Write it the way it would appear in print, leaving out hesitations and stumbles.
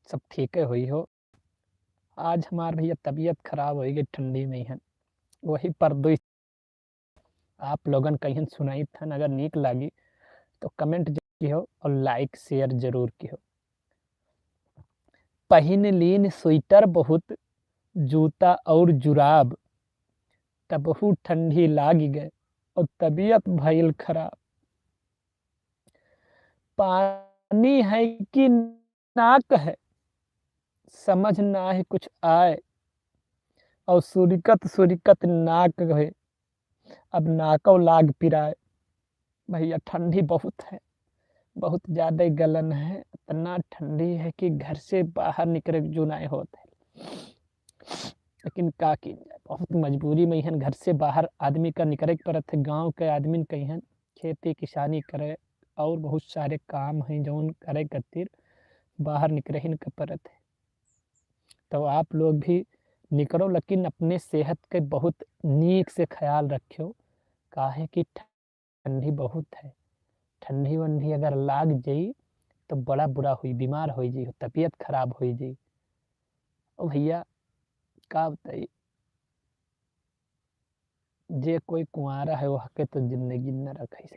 सब ठीक हुई हो। आज हमार भैया तबीयत खराब हो गई ठंडी में हन, वही पर दो आप लोगन कहीं सुनाई थन। अगर नीक लागी तो कमेंट की हो और लाइक शेयर जरूर की हो। पहिन लीन स्वेटर बहुत, जूता और जुराब, तबहू ठंडी लाग गए और तबीयत भइल खराब। पानी है कि नाक है, समझ ना है कुछ आए, और सुरिकत सुरिकत नाक है, अब नाकों लाग पिराए। भैया ठंडी बहुत है, बहुत ज़्यादा गलन है, इतना ठंडी है कि घर से बाहर निकले जो नहीं होते। लेकिन का की जाए, बहुत मजबूरी में हन, घर से बाहर आदमी का निकले पड़त है। गांव के आदमी कहीं खेती किसानी करे और बहुत सारे काम हैं जो करे खातिर बाहर निकले ही का पड़त है। तो आप लोग भी निकलो, लेकिन अपने सेहत के बहुत नीक से ख्याल रखियो। काहे कि ठंडी बहुत है, ठंडी वंडी अगर लाग जाई तो बड़ा बुरा हुई, बीमार हो जी, तबीयत खराब हो जी। ओ भैया का बताई, जे कोई कुंवारा है वो हके तो जिंदगी न रखे।